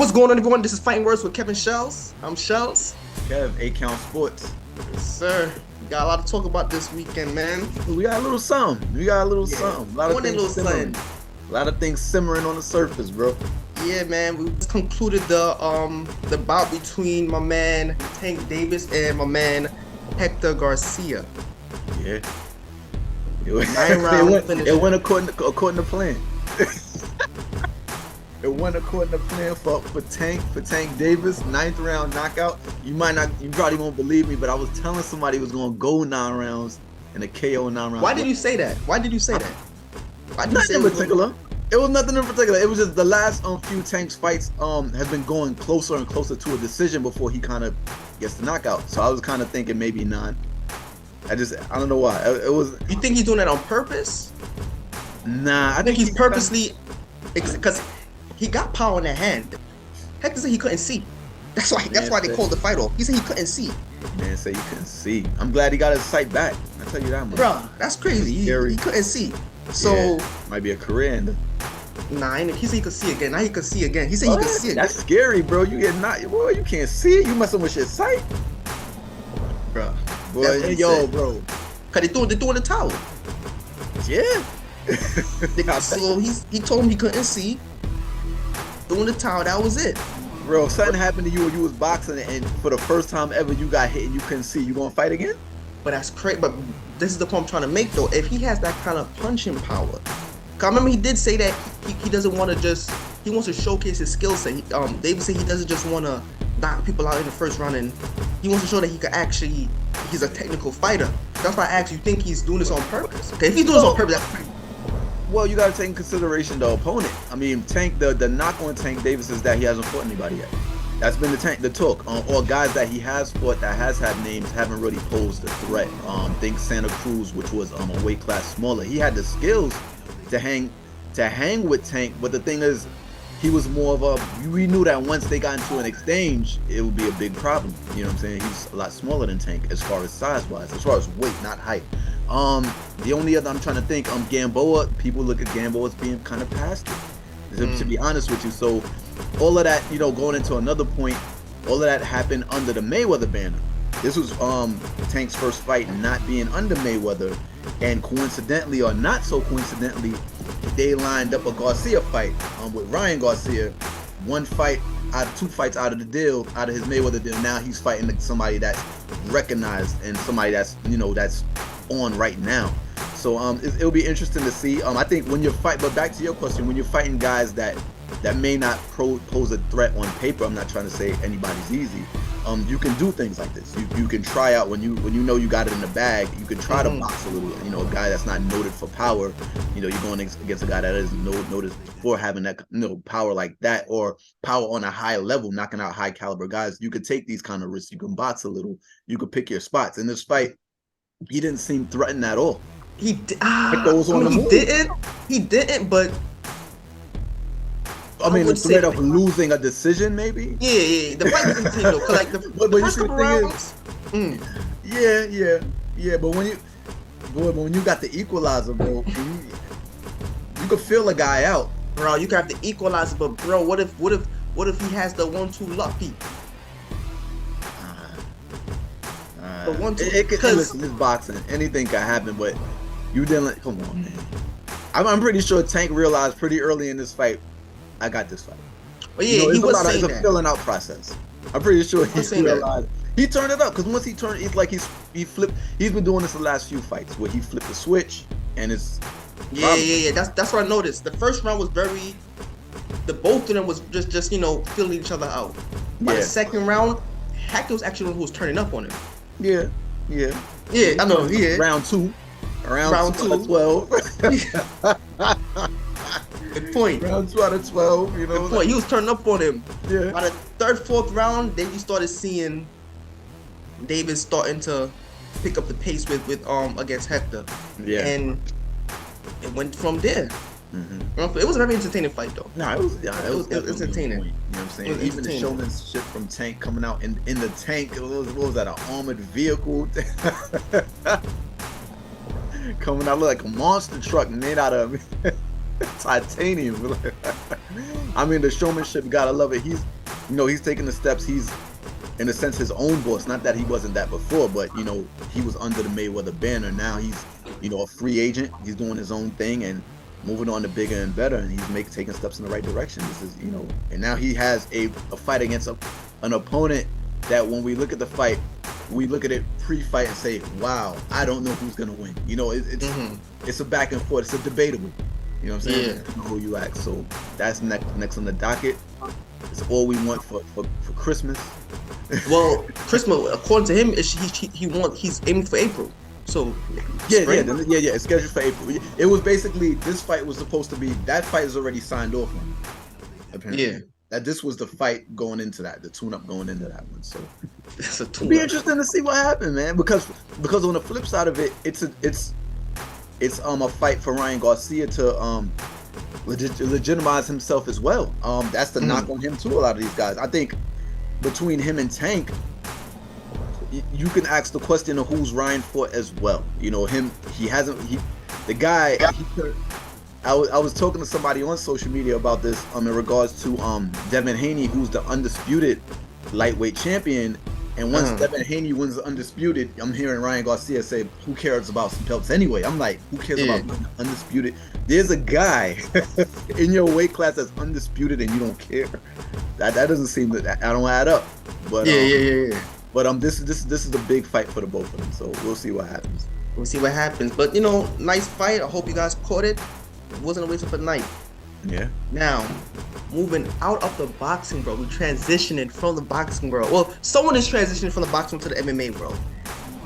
What's going on, everyone? This is Fighting Words with Kev and Shelz. I'm Shelz. Kev, 8 Count Sports. Yes, sir. We got a lot to talk about this weekend, man. We got a little something. A lot of things simmering. A lot of things simmering on the surface, bro. Yeah, man. We just concluded the bout between my man Tank Davis and my man Hector Garcia. Yeah. It went according to plan. It went according to plan for Tank Davis, 9th round knockout. You probably won't believe me, but I was telling somebody it was gonna go 9 rounds and a KO 9 rounds. Why did you say that? Why did you say that? Nothing in particular. It was nothing in particular. It was just the last few Tank's fights has been going closer and closer to a decision before he kind of gets the knockout. So I was kind of thinking maybe 9. I don't know why. It was. You think he's doing that on purpose? Nah, I think he's purposely, because he got power in the hand. Hector said he couldn't see. That's why they called the fight off. He said he couldn't see. Man said he couldn't see. I'm glad he got his sight back. I tell you that much. Bro, that's crazy. He couldn't see. So yeah, might be a career ender. Nah, he said he could see again. Now he could see again. He said he could see again. That's scary, bro. You get knocked. Boy, you can't see. You messing with your sight, bro. Boy, yo, bro. Cause they threw in the towel. Yeah. So he told him he couldn't see. Threw in the towel. That was it. Bro, if something happened to you when you was boxing and for the first time ever you got hit and you couldn't see, you gonna fight again? But that's crazy. But this is the point I'm trying to make, though. If he has that kind of punching power, cause I remember he did say that he doesn't want to he wants to showcase his skill set. David said he doesn't just want to knock people out in the first round, and he wants to show that he's a technical fighter. That's why I asked, you think he's doing this on purpose? Okay, if he's doing this on purpose, that's crazy. Well, you got to take in consideration the opponent. I mean, the knock on Tank Davis is that he hasn't fought anybody yet. That's been the talk. Or guys that he has fought that has had names haven't really posed a threat. Think Santa Cruz, which was a weight class smaller. He had the skills to hang with Tank, but the thing is, he was more of we knew that once they got into an exchange, it would be a big problem. You know what I'm saying? He's a lot smaller than Tank as far as size wise, as far as weight, not height. The only other I'm trying to think, Gamboa, people look at Gamboa as being kind of past it, to be honest with you. So all of that, going into another point, all of that happened under the Mayweather banner. This was Tank's first fight not being under Mayweather, and coincidentally or not so coincidentally, they lined up a Garcia fight with Ryan Garcia. 2 fights out of the deal, out of his Mayweather deal. Now he's fighting somebody that's recognized and somebody that's that's on right now. So it'll be interesting to see. I think when but back to your question, when you're fighting guys that may not pose a threat on paper, I'm not trying to say anybody's easy. You can do things like this. You can try out when you know you got it in the bag. You can try to box a little. A guy that's not noted for power. You're going against a guy that is noted for having that power like that, or power on a high level, knocking out high caliber guys. You could take these kind of risks. You can box a little. You could pick your spots. In this fight, he didn't seem threatened at all. He didn't, but I mean, the threat of losing a decision, maybe. Yeah. The fight was entertaining though. Like the first couple rounds. Yeah. But when you got the equalizer, bro, you could feel a guy out. Bro, you got the equalizer, but bro, what if he has the 1-2 lucky? The 1-2. Listen, it's boxing. Anything can happen, but you didn't. Come on, man. I'm pretty sure Tank realized pretty early in this fight, I got this fight. Well, yeah, he was saying that. It's a filling out process. I'm pretty sure he realized. He turned it up, because once he turned, it's like he flipped. He's been doing this the last few fights where he flipped the switch, and it's. Yeah. That's what I noticed. The first round was the both of them was just filling each other out. By the second round, Hector was actually the one who was turning up on him. Yeah. I know. Yeah. Round two out of 12. Good point. Round 2 out of 12. Good point. He was turning up on him. Yeah. By the third, fourth round, then you started seeing Davis starting to pick up the pace with against Hector. Yeah. And it went from there. It was a very entertaining fight, though. No, it was entertaining. You know what I'm saying? Even the showmanship from Tank coming out in the tank. What was that? An armored vehicle coming out, look like a monster truck made out of titanium. I mean, the showmanship, gotta love it. he's taking the steps. He's, in a sense, his own boss. Not that he wasn't that before, but he was under the Mayweather banner. Now he's, a free agent. He's doing his own thing and moving on to bigger and better, and he's taking steps in the right direction. This is, and now he has a fight against an opponent that, when we look at the fight, we look at it pre-fight and say, wow, I don't know who's gonna win. It's a back and forth. It's a debatable. You know what I'm saying? Yeah. You know who you ask. So that's next on the docket. It's all we want for Christmas. Well, Christmas, according to him, he's aiming for April. So spring? Yeah. It's scheduled for April. It was basically, this fight was supposed to be, that fight is already signed off on. Apparently. Yeah. That this was the fight going into that, the tune-up going into that one. So it's a it'll be interesting to see what happened, man. Because on the flip side of it, it's a fight for Ryan Garcia to legitimize himself as well. That's the knock on him too. A lot of these guys, I think, between him and Tank, you can ask the question of who's Ryan for as well. I was talking to somebody on social media about this in regards to Devin Haney, who's the undisputed lightweight champion. And once Devin Haney wins the undisputed, I'm hearing Ryan Garcia say, who cares about some belts anyway? I'm like, who cares about the undisputed? There's a guy in your weight class that's undisputed and you don't care. That doesn't seem that don't add up. But yeah. But this is a big fight for the both of them. So we'll see what happens. We'll see what happens. But nice fight. I hope you guys caught it. It wasn't a waste of a night. Yeah. Now, moving out of the boxing world, we're transitioning from the boxing world. Well, someone is transitioning from the boxing to the MMA world.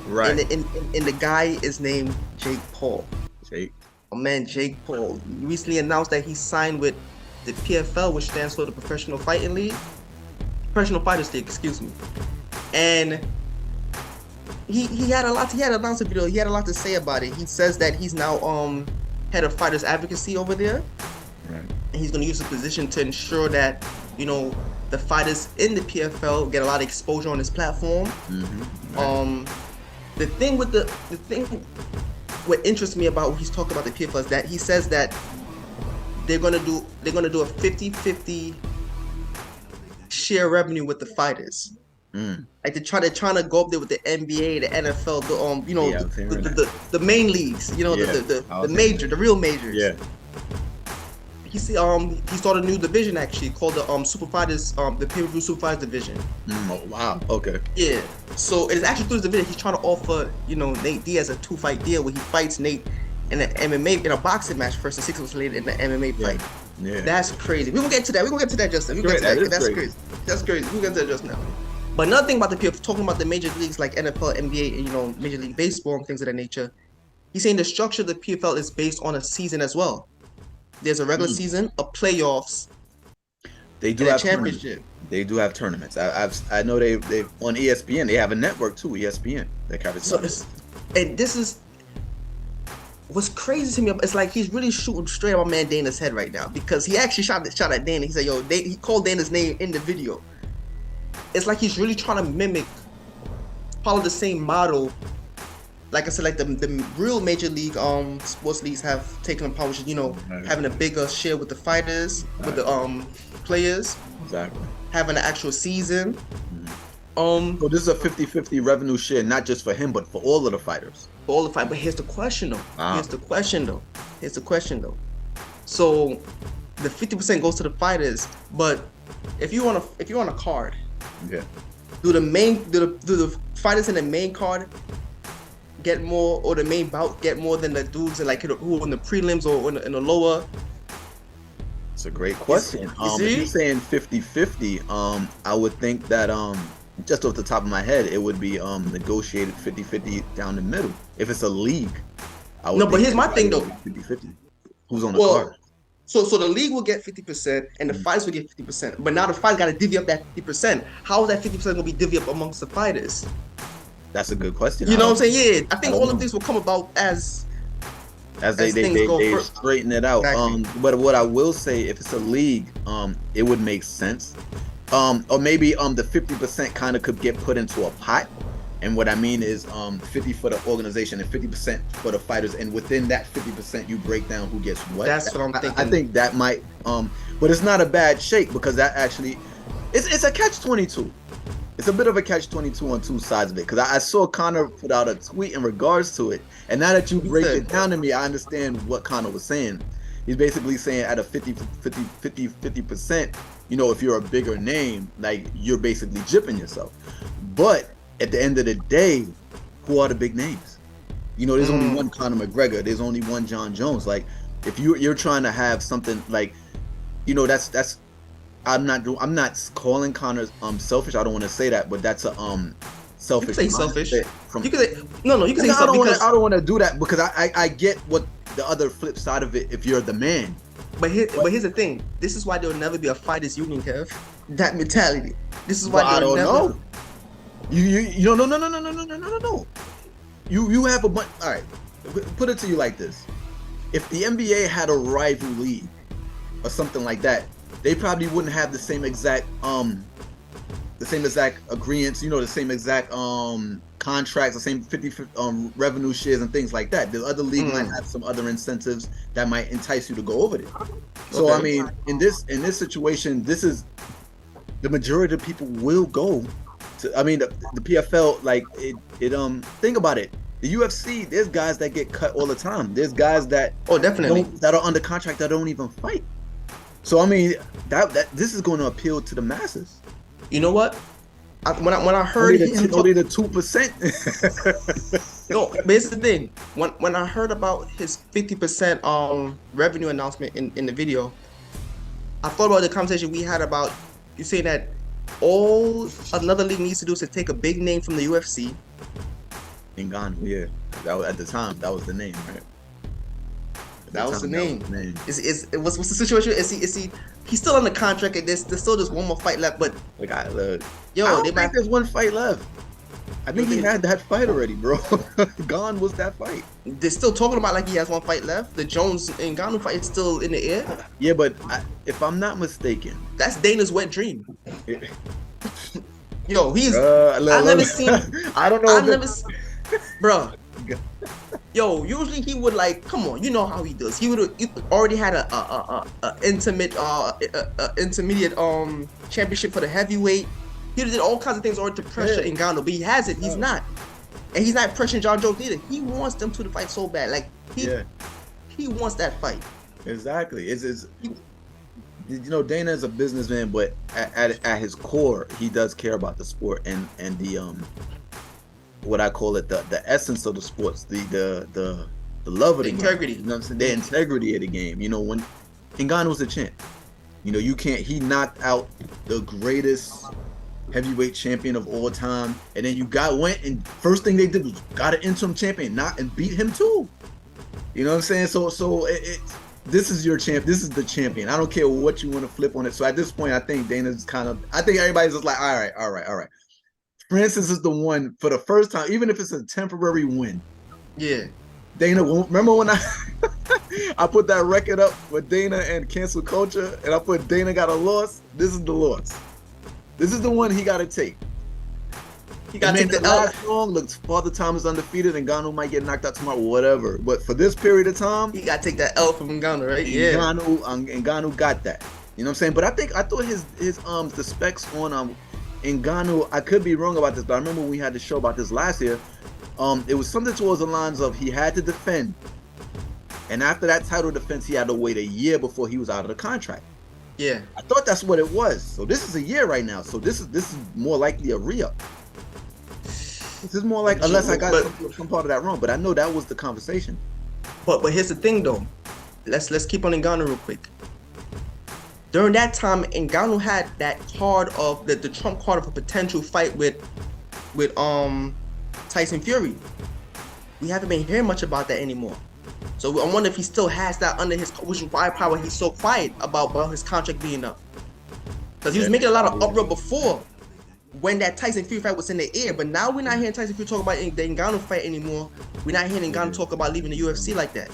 Right. And the guy is named Jake Paul. Jake. Oh man, Jake Paul. He recently announced that he signed with the PFL, which stands for the Professional Fighting League. Professional Fighters League, excuse me. And he had announced a video. He had a lot to say about it. He says that he's now head of fighters advocacy over there. Right. And he's going to use the position to ensure that, the fighters in the PFL get a lot of exposure on his platform. Mm-hmm. Right. The thing what interests me about what he's talking about the PFL is that he says that they're going to do a 50-50 share revenue with the fighters. Like they're trying to go up there with the NBA, the NFL, the main leagues, the real majors. Yeah. He started a new division actually called the Super Fighters, the pay-per-view Super Fighters division. Oh wow. Okay. Yeah. So it's actually through this division he's trying to offer, Nate Diaz a 2-fight deal where he fights Nate in an MMA in a boxing match first and 6 months later in the MMA fight. Yeah. That's crazy. We're gonna get to that, Justin. That's crazy. That's crazy. We'll get to that just now. But another thing about the PFL, talking about the major leagues like NFL, NBA, and Major League Baseball and things of that nature, he's saying the structure of the PFL is based on a season as well. There's a regular season, a playoffs, they do and have a championship. They do have tournaments. I know they on ESPN. They have a network too, ESPN. That covers. So and this is what's crazy to me. It's like he's really shooting straight at my man Dana's head right now because he actually shot at Dana. He said, "Yo," he called Dana's name in the video. It's like he's really trying to mimic, follow the same model. Like I said, like the real major league sports leagues have taken upon, which is having a bigger share with the fighters, with the players. Exactly. Having an actual season. So this is a 50-50 revenue share, not just for him, but for all of the fighters. For all the fight, but here's the question though. Here's the question though. So the 50% goes to the fighters, but if you're on a card, yeah. Do the fighters in the main card get more, or the main bout get more than the dudes who in the prelims or in the lower? It's a great question. If you're saying 50-50, I would think that just off the top of my head, it would be negotiated 50-50 down the middle. If it's a league, I would. No, but here's my thing though. 50-50. Who's on the card? So the league will get 50% and the fighters will get 50%. But now the fighters got to divvy up that 50%. How is that 50% going to be divvied up amongst the fighters? That's a good question. You know what I'm saying? Yeah, I think all of these will come about as they straighten it out. Exactly. But what I will say, if it's a league, it would make sense. Or maybe the 50% kind of could get put into a pot. And what I mean is 50 for the organization and 50% for the fighters, and within that 50% you break down who gets what. That's what I'm thinking. I think that might but it's not a bad shake, because that actually it's a catch-22. It's a bit of a catch-22 on two sides of it, because I saw Conor put out a tweet in regards to it, and now that you break it down to me, I understand what Conor was saying. He's basically saying at a 50%, you know, if you're a bigger name, like, you're basically gypping yourself. But at the end of the day, who are the big names? You know, there's only one Conor McGregor. There's only one John Jones. Like, if you're trying to have something like, you know, that's I'm not calling Conor selfish. I don't want to say that, but that's a selfish. You can say selfish. You can say no. You can say selfish. I don't want to do that because I get what the other flip side of it. If you're the man, but here's the thing. This is why there'll never be a fighters union, Kev. That mentality. This is why I don't know. You no. You have a bunch. All right, put it to you like this: if the NBA had a rival league or something like that, they probably wouldn't have the same exact agreements, you know, the same exact contracts, the same 50 revenue shares and things like that. The other league might have some other incentives that might entice you to go over there. So I mean, in this situation, this is the majority of people will go to. I mean, the PFL, like it. Think about it. The UFC, there's guys that get cut all the time. There's guys that definitely that are under contract that don't even fight. So I mean, that this is going to appeal to the masses. You know what? When I heard only the 2%. No, but here's the thing. When I heard about his 50% revenue announcement in the video, I thought about the conversation we had about you saying that all another league needs to do is to take a big name from the UFC. Ngannou, yeah. That was, at the time, that was the name, right? That was the name. What's the situation? Is he? He's still under contract, and there's still just one more fight left. But look, I don't think there's one fight left. I think he had that fight already, bro. Gone was that fight. They're still talking about like he has one fight left. The Jones and Ngannou fight is still in the air. Yeah, but if I'm not mistaken, that's Dana's wet dream. Yo, he's. I never seen. I don't know. Bro. Yo, usually he would like, come on, you know how he does. He would already had a intermediate championship for the heavyweight. He did all kinds of things already to pressure Ngannou, but he hasn't. He's not, and he's not pressuring John Jones either. He wants them two to fight so bad, like he wants that fight. Exactly. It's you know, Dana is a businessman, but at his core, he does care about the sport and the what I call it, the essence of the sports, the love of the integrity. Game, you know what I'm saying? The integrity of the game. You know, when Ngannou was a champ, you know, he knocked out the greatest heavyweight champion of all time, and then went and first thing they did was got an interim champion, and beat him too. You know what I'm saying? So this is your champ. This is the champion. I don't care what you want to flip on it. So at this point, I think Dana's I think everybody's just like, all right. Francis is the one for the first time, even if it's a temporary win. Yeah. Dana won't remember when I put that record up with Dana and cancel culture, and I put Dana got a loss. This is the loss. This is the one he got to take. He got to take the last long. Look, Father Time is undefeated, and Ngannou might get knocked out tomorrow, whatever. But for this period of time, he got to take that L from Ngannou, right? Ngannou got that. You know what I'm saying? But I thought his the specs on Ngannou, I could be wrong about this, but I remember when we had the show about this last year. It was something towards the lines of he had to defend, and after that title defense, he had to wait a year before he was out of the contract. Yeah, I thought that's what it was. So this is a year right now. So this is more likely a re-up. This is more like, unless I got some part of that wrong, but I know that was the conversation. But here's the thing though. Let's keep on Ngannou real quick. During that time, Ngannou had that card of the trump card of a potential fight with Tyson Fury. We haven't been hearing much about that anymore. So I wonder if he still has that under his, which is why probably he's so quiet about his contract being up. Because he was making a lot of uproar before when that Tyson Fury fight was in the air. But now we're not hearing Tyson Fury talk about the Ngannou fight anymore. We're not hearing Ngannou talk about leaving the UFC like that.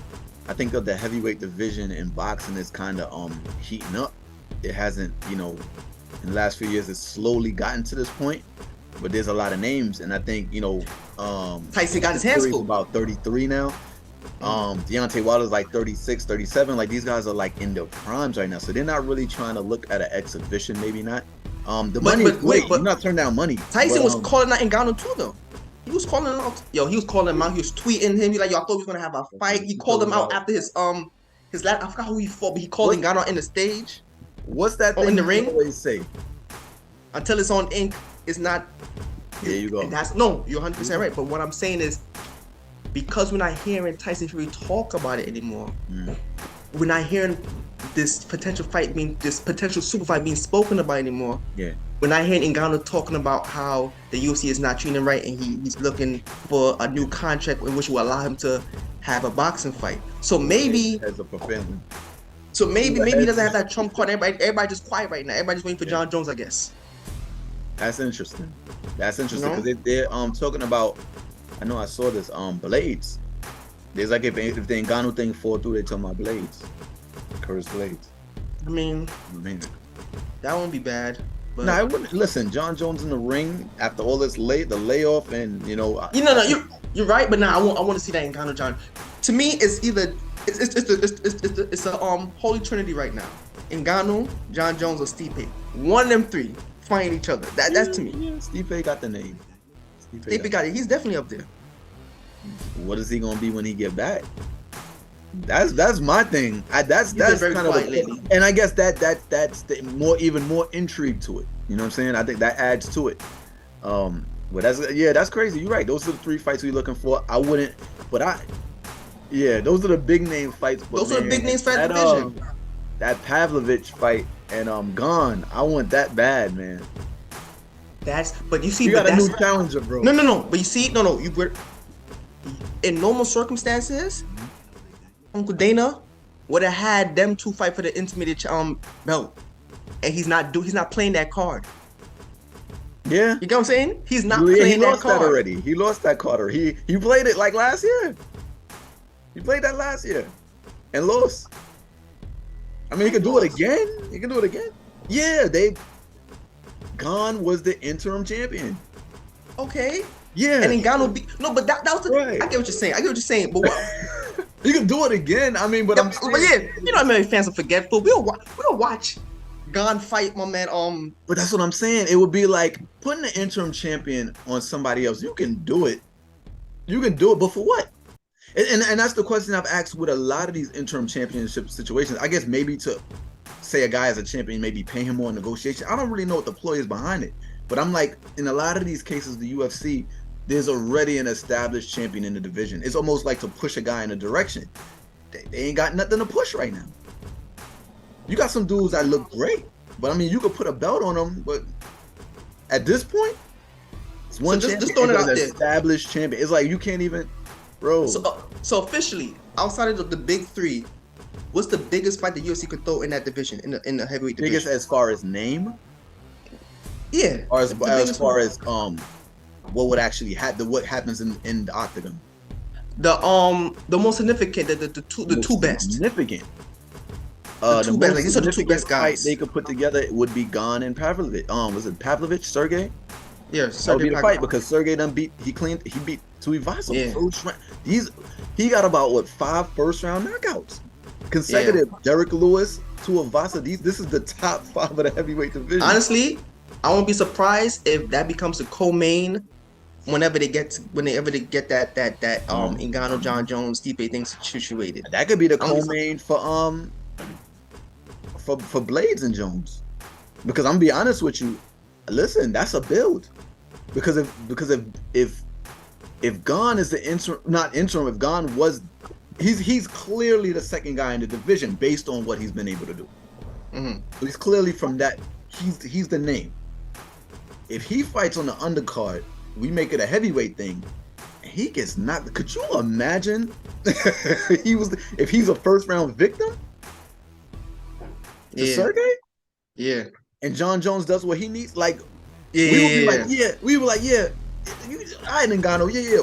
I think of the heavyweight division in boxing is kind of heating up. It hasn't, in the last few years, it's slowly gotten to this point. But there's a lot of names, and I think, Tyson got his hands full. About 33 now. Deontay Wilder's like 36, 37. Like, these guys are like in their primes right now, so they're not really trying to look at an exhibition. Maybe not. The money is great. but You're not turning down money. Tyson was calling out Ngannou too, though. He was calling him out. Yo, he was calling him out. He was tweeting him. He like, yo, I thought we was gonna have a fight. He called him out after his last. I forgot who he fought, but he called Ngannou out in the stage. What's that thing in the you ring? always say? Until it's on ink, it's not. There you go. You're 100% right. But what I'm saying is, because we're not hearing Tyson Fury talk about it anymore, we're not hearing this potential super fight being spoken about anymore. Yeah. We're not hearing Ngannou talking about how the UFC is not treating him right, and he's looking for a new contract in which will allow him to have a boxing fight. So maybe he doesn't have that trump card. Everybody just quiet right now. Everybody just waiting for John Jones, I guess. That's interesting because they're talking about. I know I saw this blades. There's like if the Ngannou thing fall through, they talking about blades, Curtis Blades. I mean, that won't be bad. But... I wouldn't listen. John Jones in the ring after all this the layoff, and you're right. But I want to see that Ngannou John. To me, it's either it's a holy trinity right now. Ngannou, John Jones, or Stipe. One of them three fighting each other. That's to me. Yeah, Stipe got the name. Stipe got it. He's definitely up there. What is he gonna be when he get back? That's my thing. That's very kind of lately. And I guess that's even more intrigue to it. You know what I'm saying? I think that adds to it. But that's crazy. You're right. Those are the three fights we're looking for. I wouldn't, but those are the big name fights. Those are the big names for that division. That Pavlovich fight and Gone. I want that bad, man. But you see, you got a new challenger, bro. No. But you see, in normal circumstances, Uncle Dana would have had them two fight for the intermediate belt, and he's not playing that card. Yeah, you get what I'm saying? He's not playing that card already. He lost that card. He played it like last year. He played that last year and lost. I mean, he can do it again. Yeah, Gone was the interim champion. Okay. Yeah. And Ngannou but that was right. I get what you're saying. But what? You can do it again. I mean, but I'm saying, but yeah, how many fans are forgetful. We'll watch Gone fight, my man. But that's what I'm saying. It would be like putting the interim champion on somebody else. You can do it, but for what? And that's the question I've asked with a lot of these interim championship situations. I guess maybe to say a guy as a champion, maybe pay him more in negotiation. I don't really know what the ploy is behind it. But I'm like, in a lot of these cases, the UFC, there's already an established champion in the division. It's almost like to push a guy in a direction. They ain't got nothing to push right now. You got some dudes that look great, but I mean, you could put a belt on them. But at this point, it's one champion, just throwing it out there. Established champion. It's like you can't even, bro. So officially, outside of the big three, what's the biggest fight the UFC could throw in that division, in the heavyweight division? Biggest as far as name? Yeah. Or as far as what would actually happen? What happens in the octagon? The most significant, the two best. Significant. The two best. Like, these are the two best guys they could put together. Would be Gone and Pavlovich. Was it Pavlovich? Sergey? Yeah, Sergey. That would be the fight because Sergey beat Tuivasa. Yeah. He got about 5 first-round knockouts consecutive. Yeah. Derek Lewis, Tuivasa. This is the top 5 of the heavyweight division. Honestly, I won't be surprised if that becomes a co-main whenever they get that Ngannou, John Jones, Stipe thing situated. That could be the co-main for Blades and Jones. Because I'm gonna be honest with you, listen, that's a build. Because if Gone is the interim, if Gone was, he's clearly the second guy in the division based on what he's been able to do. Mm-hmm. So he's clearly from that. He's the name. If he fights on the undercard, we make it a heavyweight thing, and he gets knocked. Could you imagine if he's a first round victim? To Sergey? Yeah. And John Jones does what he needs. Like, yeah, we were like, yeah. I didn't got no, yeah.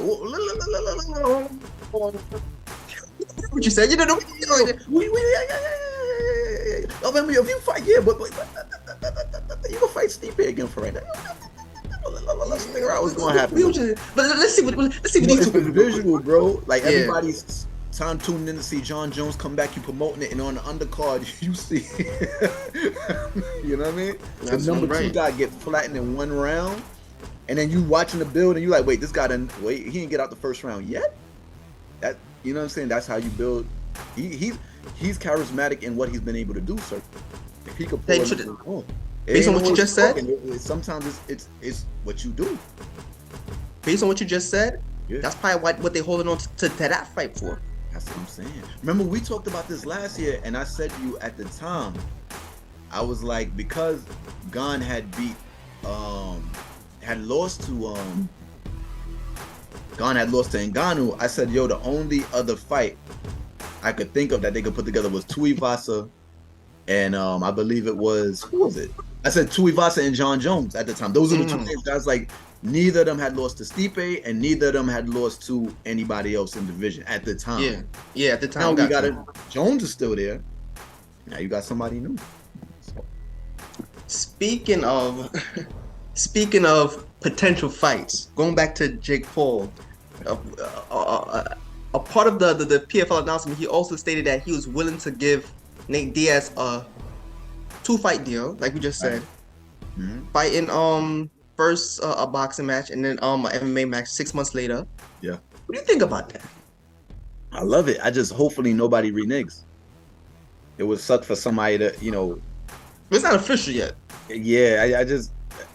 What you said? You know, if you fight, but you gonna fight Stipe again for right now. Let's figure out what's gonna happen. But let's see what these two visual, bro. Like everybody's time tuning in to see John Jones come back, you promoting it, and on the undercard, you see, you know what I mean? That's the number right. 2 guy get flattened in 1 round, and then you watching the build, and you like, wait, this guy didn't, wait, he didn't get out the first round yet? That, you know what I'm saying? That's how you build. He's charismatic in what he's been able to do, sir. If he could pull it, based on what you just said, sometimes it's what you do. Based on what you just said, that's probably what they're holding on to that fight for. That's what I'm saying. Remember, we talked about this last year, and I said to you at the time, I was like, because Gon had lost to Ngannou, I said, yo, the only other fight I could think of that they could put together was Tuivasa and I believe it was, who was it? I said Tuivasa and John Jones at the time. Those are the 2 names. I was like, neither of them had lost to Stipe, and neither of them had lost to anybody else in the division at the time. Yeah, at the time. Now we got it. Jones is still there. Now you got somebody new. So. Speaking of potential fights, going back to Jake Paul, a part of the PFL announcement, he also stated that he was willing to give Nate Diaz a 2-fight deal, like we just said, fighting first a boxing match and then an MMA match 6 months later. Yeah. What do you think about that? I love it. I just hopefully nobody reneges. It would suck for somebody to, you know. It's not official yet. Yeah,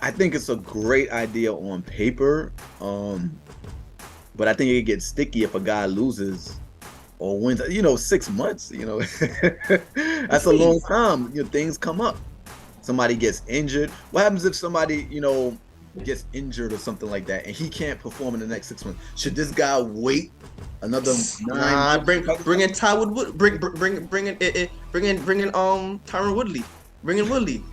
I think it's a great idea on paper. But I think it gets sticky if a guy loses or wins. 6 months. That's a long time. Things come up. Somebody gets injured. What happens if somebody, gets injured or something like that, and he can't perform in the next 6 months? Should this guy wait another 9? Bring in Tyron Wood. Bring in Tyron Woodley. Bring in Woodley.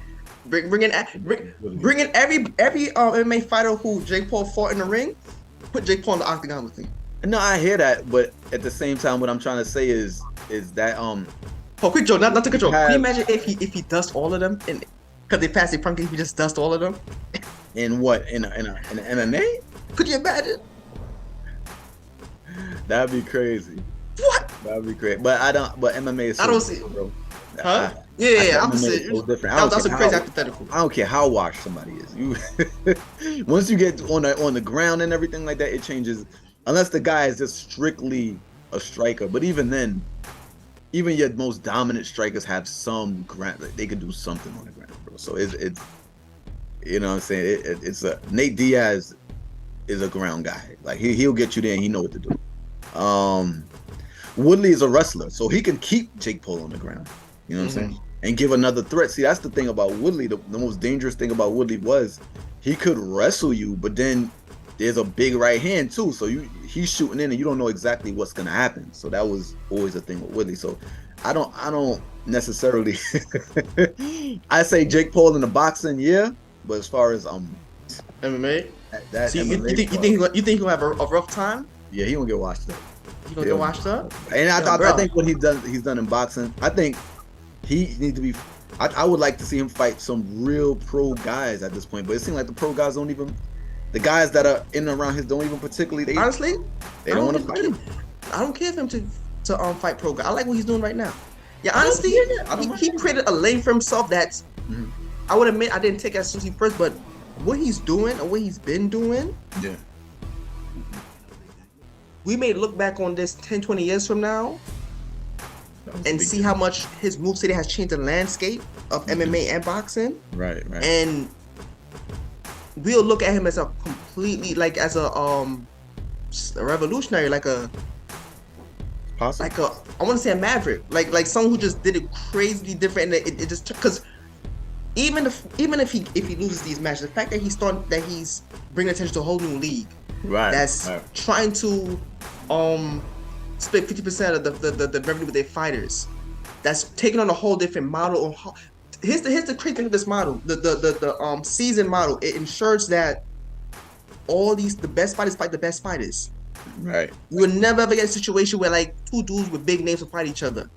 Bring in every MMA fighter who Jake Paul fought in the ring. Put Jake Paul in the octagon with him. No, I hear that, but at the same time, what I'm trying to say is that quick Joe, not to control. Can you imagine if he dusts all of them, and because they passed the punk, he just dust all of them? In what? In an MMA? Could you imagine? That'd be crazy. What? That'd be great. But But MMA is. I don't see. Bro. Huh? Yeah. I'm saying so different. That's a crazy hypothetical. I don't care how washed somebody is. Once you get on the ground and everything like that, it changes. Unless the guy is just strictly a striker. But even then, even your most dominant strikers have some ground. They can do something on the ground, bro. So it's you know what I'm saying? It's Nate Diaz is a ground guy. Like he'll get you there and he know what to do. Woodley is a wrestler, so he can keep Jake Paul on the ground. You know what I'm saying? And give another threat. See, that's the thing about Woodley. The most dangerous thing about Woodley was he could wrestle you, but then there's a big right hand too. So he's shooting in and you don't know exactly what's gonna happen. So that was always a thing with Woodley. So I don't necessarily I say Jake Paul in the boxing, yeah. But as far as MMA, that you MMA think he'll have a rough time? Yeah, he gonna get washed up. He gonna get washed up? And I think what he's done in boxing, I think he needs to be. I would like to see him fight some real pro guys at this point, but it seems like the pro guys don't even. The guys that are in and around his don't even particularly. Honestly, they don't want to fight him. I don't care for him to fight pro guys. I like what he's doing right now. Yeah, honestly, he created a lane for himself that's. Mm-hmm. I would admit I didn't take it as seriously first, but what he's doing and what he's been doing. Yeah. We may look back on this 10, 20 years from now and see how much his moveset has changed the landscape of MMA and boxing. Right. And we'll look at him as a completely, like, as a revolutionary, I want to say a maverick, like someone who just did it crazily different, and it just because even if he loses these matches, the fact that he's bringing attention to a whole new league, that's trying to split 50% of the revenue with their fighters, that's taking on a whole different model. Here's the crazy thing with this model, the season model. It ensures that the best fighters fight the best fighters. Right. You will never ever get a situation where like two dudes with big names will fight each other.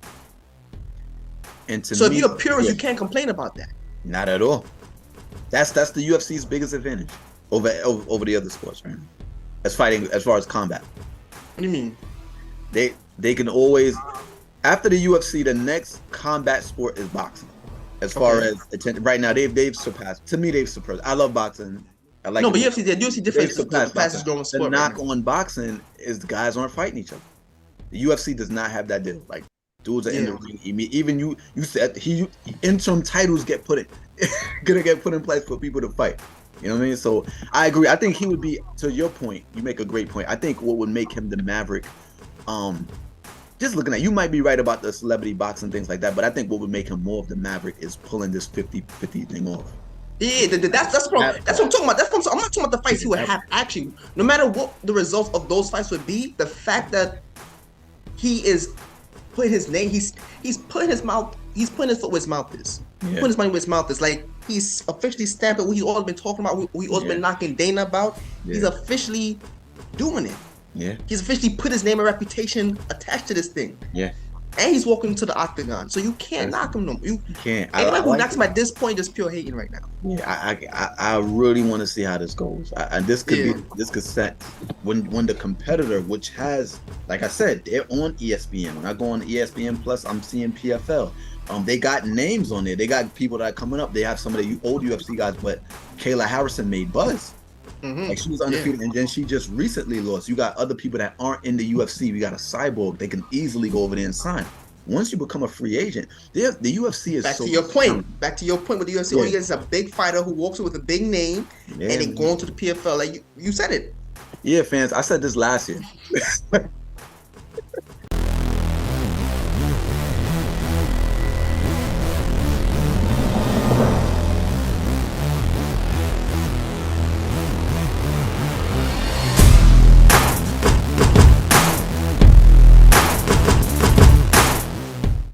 And if you're a purist, you can't complain about that. Not at all. That's the UFC's biggest advantage over the other sports, right? As far as combat. What do you mean? they can always, after the UFC, the next combat sport is boxing. As far as attention, right now, they've surpassed. To me, they've surpassed. I love boxing. I like. No, but UFC different. They've It's the surpassed fastest growing boxing. sport. The Right knock now. on boxing is the guys aren't fighting each other. The UFC does not have that deal. Like dudes are in the ring. Even you said interim titles gonna get put in place for people to fight. You know what I mean? So I agree. I think he would be, to your point, you make a great point. I think what would make him the Maverick, just looking at, you might be right about the celebrity boxing things like that, but I think what would make him more of the Maverick is pulling this 50-50 thing off. Yeah, that's what I'm talking about. I'm not talking about the fights he would have actually. No matter what the results of those fights would be, the fact that he is putting his name, he's putting his mouth, he's putting his foot where his mouth is. Putting his money where his mouth is. Like he's officially stamping what he's always been talking about, what he's always been knocking Dana about. He's officially doing it. Yeah. He's officially put his name and reputation attached to this thing. Yeah. And he's walking to the octagon, so you can't knock him. You can't. Anybody who knocks him at this point is pure hating right now. Yeah, I really want to see how this goes. This could set when the competitor, which has, like I said, they're on ESPN. When I go on ESPN Plus, I'm seeing PFL. They got names on there. They got people that are coming up. They have some of the old UFC guys, but Kayla Harrison made buzz. Like she was undefeated, and then she just recently lost. You got other people that aren't in the UFC. We got a Cyborg. They can easily go over there and sign. Once you become a free agent, the UFC is back to your point. Back to your point with the UFC. All you get is a big fighter who walks in with a big name, and they go into the PFL. Like you said it. Yeah, fans. I said this last year.